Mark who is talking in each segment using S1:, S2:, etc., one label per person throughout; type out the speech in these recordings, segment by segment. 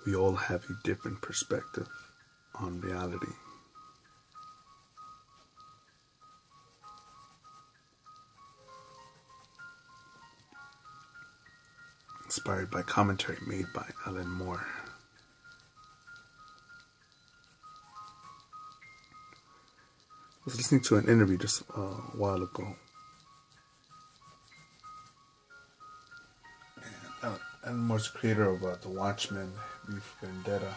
S1: we all have a different perspective on reality. Inspired by commentary made by Alan Moore. I was listening to an interview just a while ago. And Alan Moore's the creator of The Watchmen, V for Vendetta.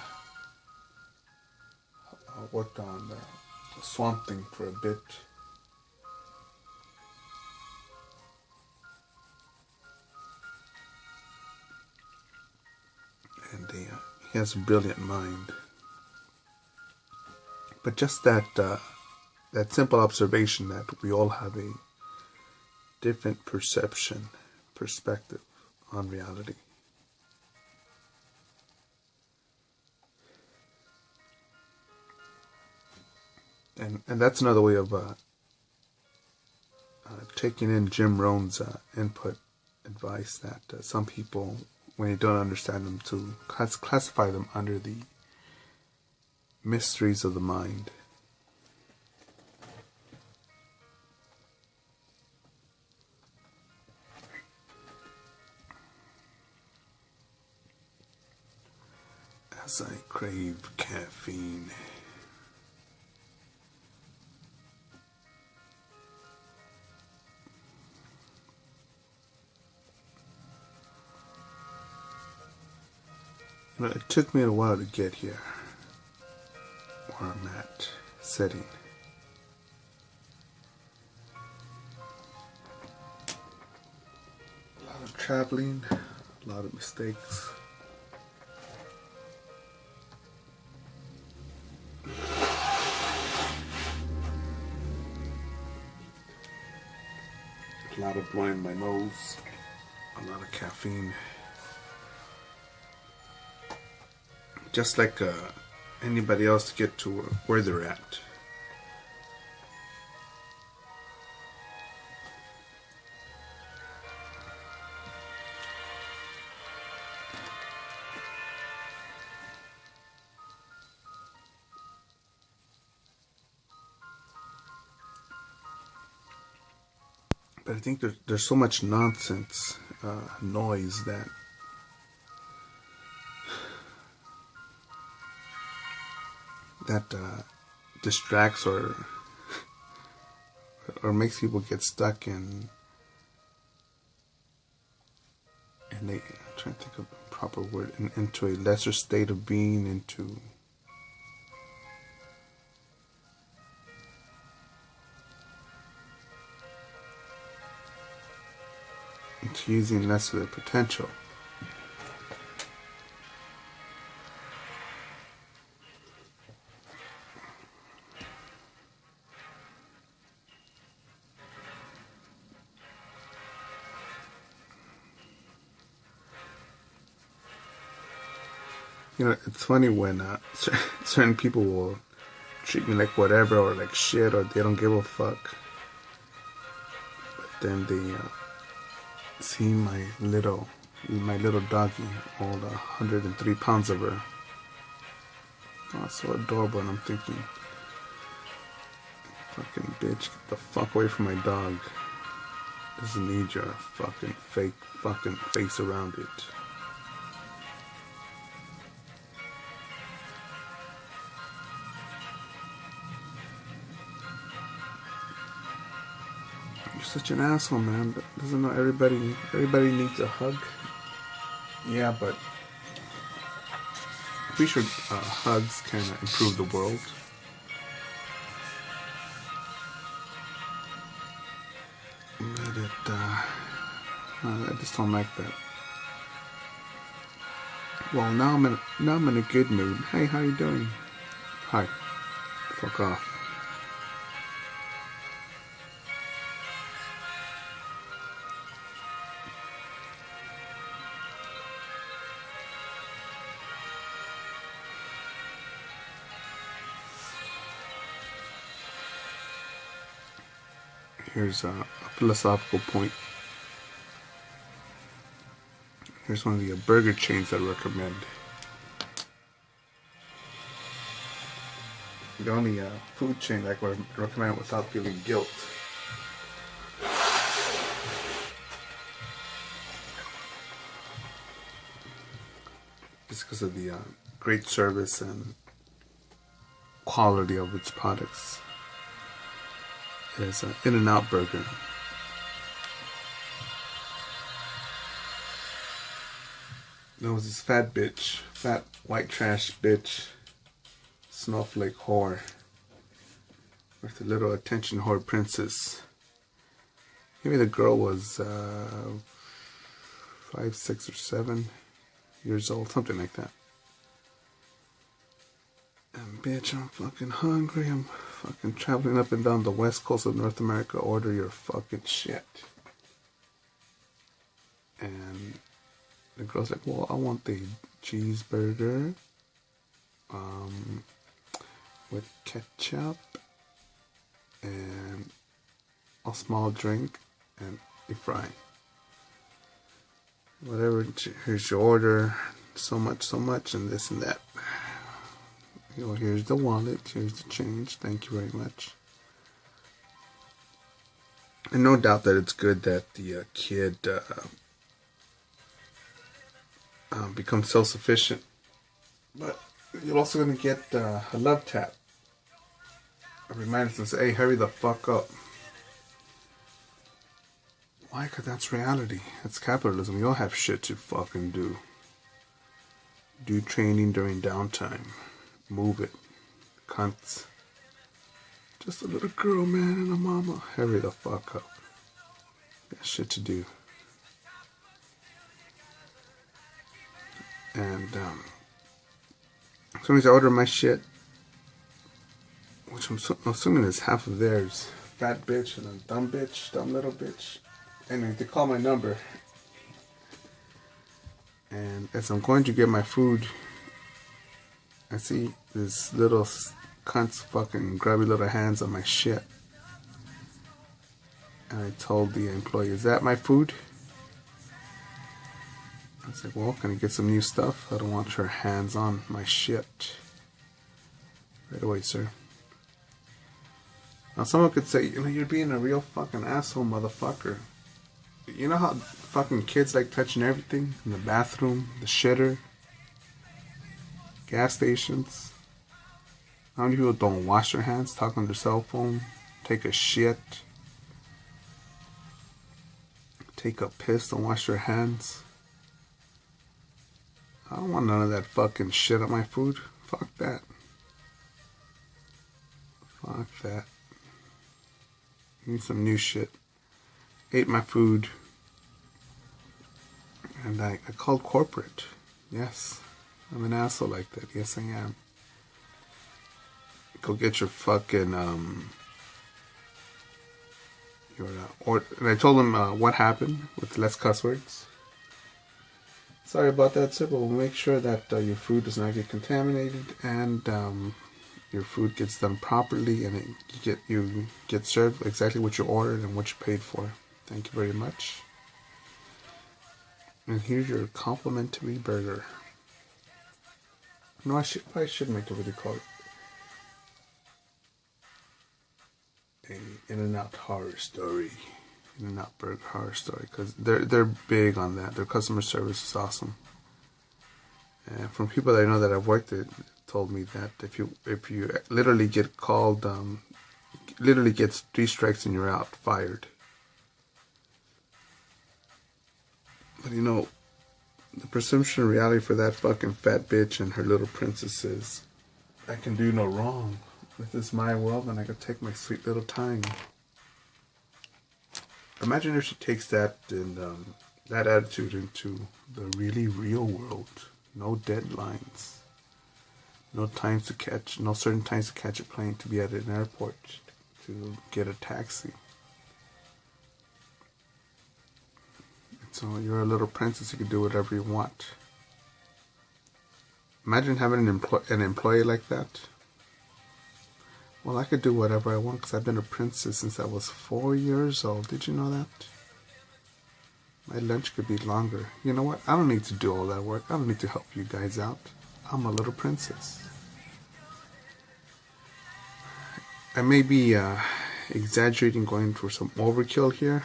S1: Worked on Swamp Thing for a bit. And he has a brilliant mind. But just that simple observation that we all have a different perspective on reality. And that's another way of taking in Jim Rohn's input, advice that some people, when you don't understand them, to classify them under the mysteries of the mind. As I crave caffeine. It took me a while to get here, where I'm at, sitting. A lot of traveling, a lot of mistakes. A lot of blowing my nose, a lot of caffeine. Just like anybody else to get to where they're at. But I think there's so much nonsense, noise that distracts or makes people get stuck in, and I'm trying to think of a proper word, into a lesser state of being, into using less of their potential. You know, it's funny when certain people will treat me like whatever, or like shit, or they don't give a fuck. But then they see my little doggy, all 103 pounds of her. Oh, so adorable, and I'm thinking, fucking bitch, get the fuck away from my dog. Doesn't need your fucking fake fucking face around it. You're such an asshole, man. Doesn't know everybody needs a hug? Yeah, but I'm pretty sure hugs can improve the world. But I just don't like that. Well, now I'm in a good mood. Hey, how you doing? Hi. Fuck off. Here's a philosophical point. Here's one of the burger chains I recommend. the only food chain that I would recommend without feeling guilt. Just because of the great service and quality of its products. Is In-N-Out Burger. There was this fat white trash bitch, snowflake whore, with the little attention whore princess. Maybe the girl was 5, 6, or 7 years old, something like that. And bitch, I'm fucking hungry. I'm fucking traveling up and down the west coast of North America. Order your fucking shit. And the girl's like, well, I want the cheeseburger with ketchup and a small drink and a fry. Whatever, here's your order. So much, and this and that. You know, here's the wallet, here's the change. Thank you very much. And no doubt that it's good that the kid becomes self-sufficient. But you're also going to get a love tap. A reminder to say, hey, hurry the fuck up. Why? Because that's reality. That's capitalism. We all have shit to fucking do. Do training during downtime. Move it. Cunts. Just a little girl, man, and a mama. Hurry the fuck up. Got shit to do. And, as soon as I order my shit, which I'm assuming is half of theirs, fat bitch and a dumb little bitch. Anyway, they call my number. And as I'm going to get my food, I see this little cunt's fucking grubby little hands on my shit. And I told the employee, is that my food? I was like, well, can I get some new stuff? I don't want your hands on my shit. Right away, sir. Now someone could say, you know, you're being a real fucking asshole, motherfucker. You know how fucking kids like touching everything? In the bathroom, the shitter, gas stations. How many people don't wash their hands, talk on their cell phone, take a shit, take a piss, don't wash their hands? I don't want none of that fucking shit on my food. Fuck that. Fuck that. Need some new shit. Ate my food. And I called corporate. Yes. I'm an asshole like that. Yes, I am. Go get your fucking, and I told them what happened with less cuss words. Sorry about that, sir, but we'll make sure that your food does not get contaminated and your food gets done properly and you get served exactly what you ordered and what you paid for. Thank you very much. And here's your complimentary burger. No, I should make a video called In-N-Out Horror Story. In-N-Out Burger Horror Story, because they're big on that. Their customer service is awesome. And from people that I know that I've worked with, told me that if you literally get called, literally gets 3 strikes and you're out, fired. But you know, the presumption of reality for that fucking fat bitch and her little princess is, I can do no wrong. This is my world and I can take my sweet little time. Imagine if she takes that and that attitude into the really real world. No deadlines. No certain times to catch a plane, to be at an airport, to get a taxi. So you're a little princess, you can do whatever you want. Imagine having an employee like that. Well, I could do whatever I want because I've been a princess since I was 4 years old. Did you know that? My lunch could be longer. You know what? I don't need to do all that work. I don't need to help you guys out. I'm a little princess. I may be exaggerating, going for some overkill here,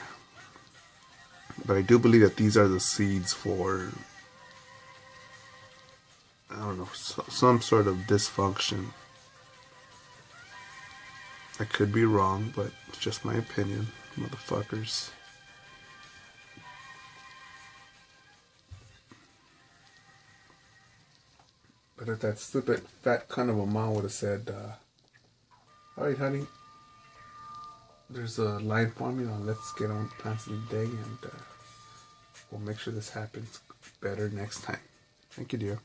S1: but I do believe that these are the seeds for, I don't know, some sort of dysfunction. I could be wrong, but it's just my opinion, motherfuckers. But if that stupid fat cunt of a mom would have said, alright honey, there's a line forming on let's get on with plans of the day, and we'll make sure this happens better next time. Thank you, dear.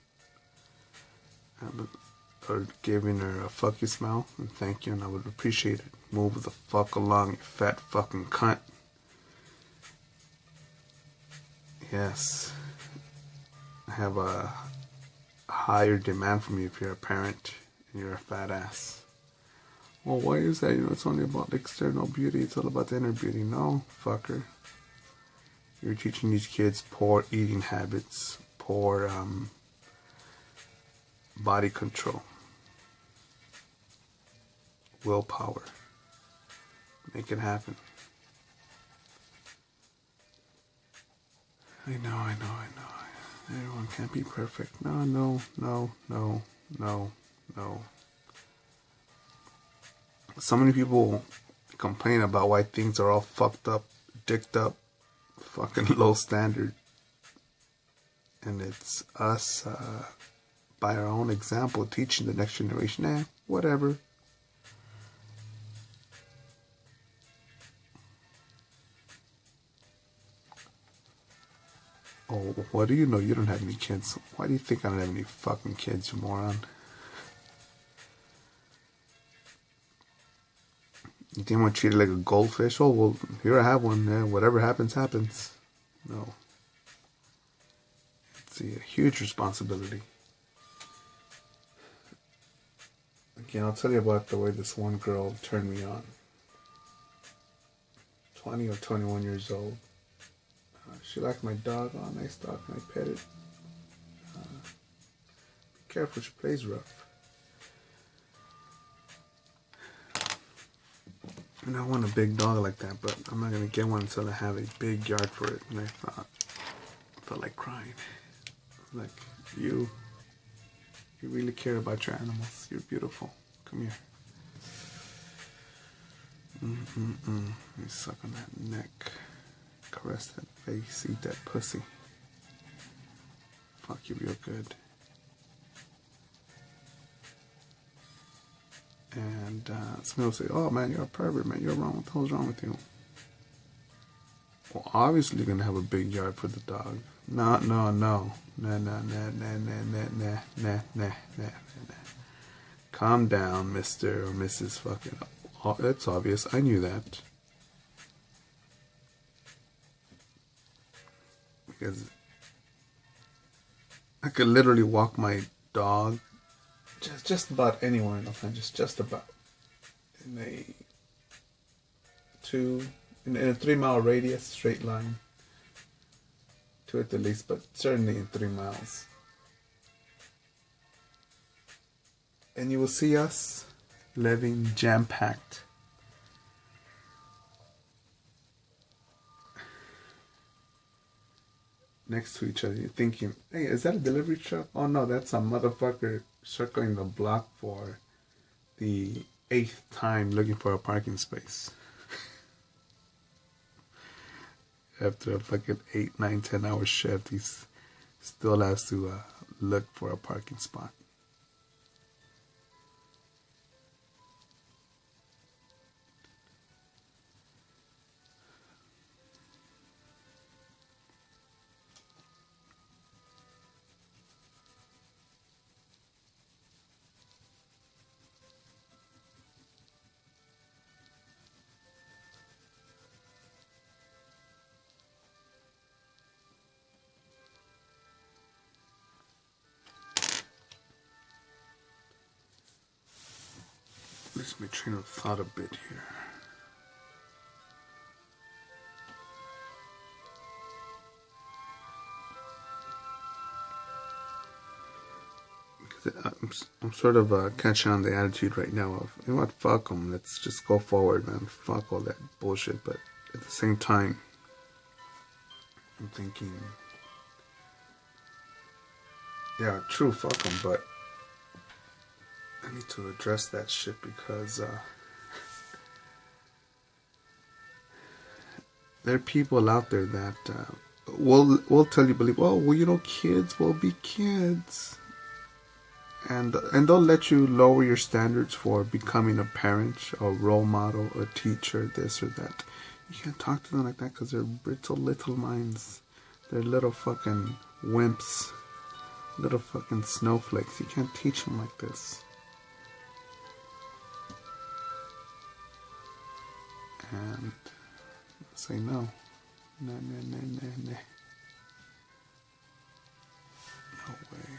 S1: Or giving her a fuck you smile and thank you, and I would appreciate it. Move the fuck along, you fat fucking cunt. Yes. I have a higher demand from you if you're a parent and you're a fat ass. Well, why is that? You know, it's only about external beauty. It's all about the inner beauty. No, fucker. You're teaching these kids poor eating habits, poor body control, willpower. Make it happen. I know. Everyone can't be perfect. No. So many people complain about why things are all fucked up, dicked up, fucking low standard. And it's us, by our own example, teaching the next generation, whatever. Oh, what do you know? You don't have any kids. Why do you think I don't have any fucking kids, you moron? You think I'm gonna treat it like a goldfish? Oh, well, here I have one. Yeah, whatever happens, happens. No. It's a huge responsibility. Again, I'll tell you about the way this one girl turned me on. 20 or 21 years old. She liked my dog. Oh, nice dog. Can I pet it? Be careful, she plays rough. And I want a big dog like that, but I'm not going to get one until I have a big yard for it. And I felt like crying. Like, you really care about your animals. You're beautiful. Come here. You suck on that neck. Caress that face. Eat that pussy. Fuck you real good. And some people say, oh man, you're a pervert, man. You're wrong. What the hell's wrong with you? Well, obviously you're going to have a big yard for the dog. No. Nah. Calm down, Mr. or Mrs. fucking... Oh, it's obvious. I knew that. Because I could literally walk my dog just about anywhere in Los Angeles. Just about. In a 3 mile radius, straight line. 2 at the least, but certainly in 3 miles. And you will see us living jam-packed. Next to each other. You're thinking, hey, is that a delivery truck? Oh no, that's a motherfucker circling the block for the 8th time looking for a parking space. After a fucking 8, 9, 10 hour shift, he still has to look for a parking spot. Let's my train of thought a bit here. I'm sort of catching on the attitude right now of, you know what, fuck them, let's just go forward, man. Fuck all that bullshit. But at the same time, I'm thinking, yeah, true, fuck them, but I need to address that shit because there are people out there that will tell you, believe, oh, well, you know, kids will be kids. And they'll let you lower your standards for becoming a parent, a role model, a teacher, this or that. You can't talk to them like that because they're brittle little minds. They're little fucking wimps, little fucking snowflakes. You can't teach them like this. And say no. No, no, no, no, no. No way.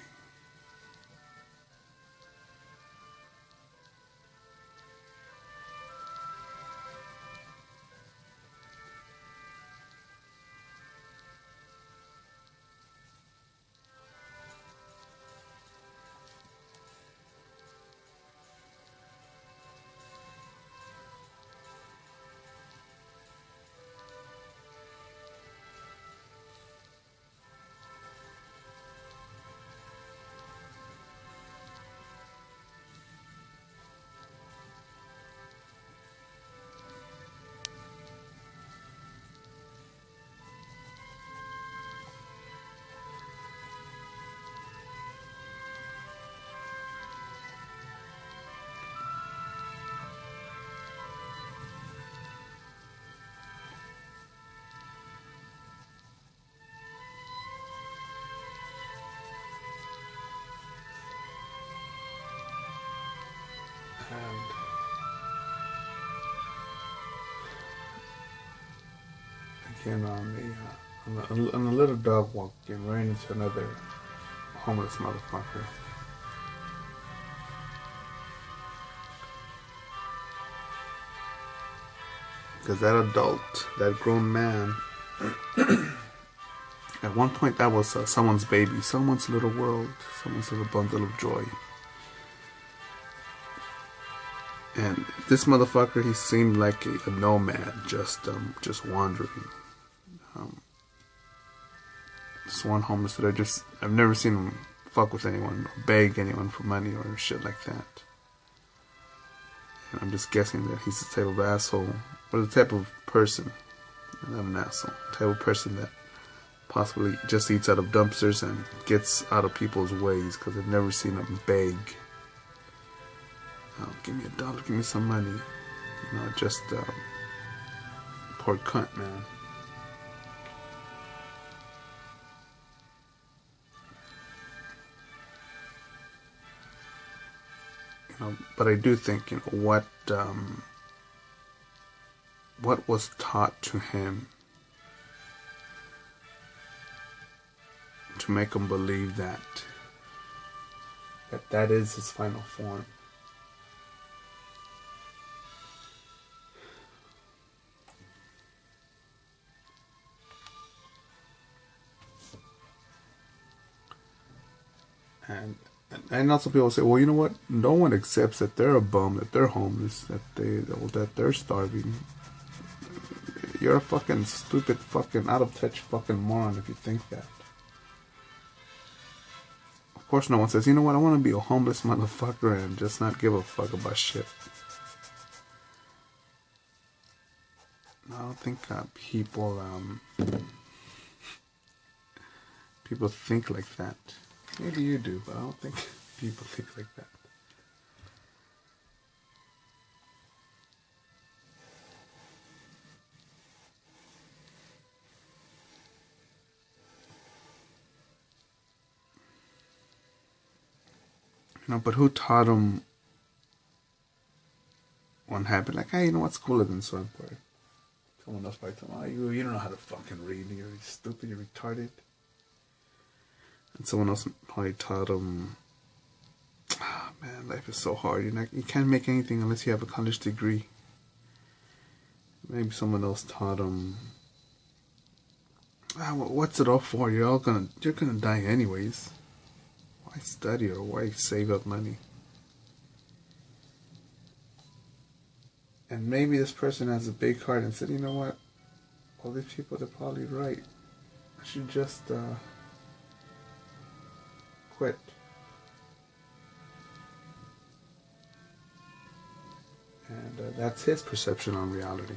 S1: And again, on a little dog walk, again, ran into another homeless motherfucker. Because that adult, that grown man, at one point that was someone's baby, someone's little world, someone's little bundle of joy. And this motherfucker, he seemed like a nomad, just wandering. This one homeless dude, I've never seen him fuck with anyone or beg anyone for money or shit like that. And I'm just guessing that he's the type of asshole, or the type of person, not an asshole, type of person that possibly just eats out of dumpsters and gets out of people's ways, because I've never seen him beg. Oh, give me $1, give me some money. You know, just poor cunt, man. You know, but I do think, you know, what was taught to him to make him believe that is his final form. And also people say, well, you know what? No one accepts that they're a bum, that they're homeless, that they're starving. You're a fucking stupid, fucking out of touch, fucking moron if you think that. Of course, no one says, you know what? I want to be a homeless motherfucker and just not give a fuck about shit. I don't think people think like that. Maybe you do, but I don't think people think like that. You know, but who taught them what happened? Like, hey, you know what? School isn't so important. Someone else probably told them, oh, you don't know how to fucking read. You're stupid, you're retarded. And someone else probably taught them, oh, man, life is so hard. You can't make anything unless you have a college degree. Maybe someone else taught them, what's it all for? You're gonna die anyways. Why study or why save up money? And maybe this person has a big heart and said, you know what? All these people, they're probably right. I should just quit. And that's his perception on reality.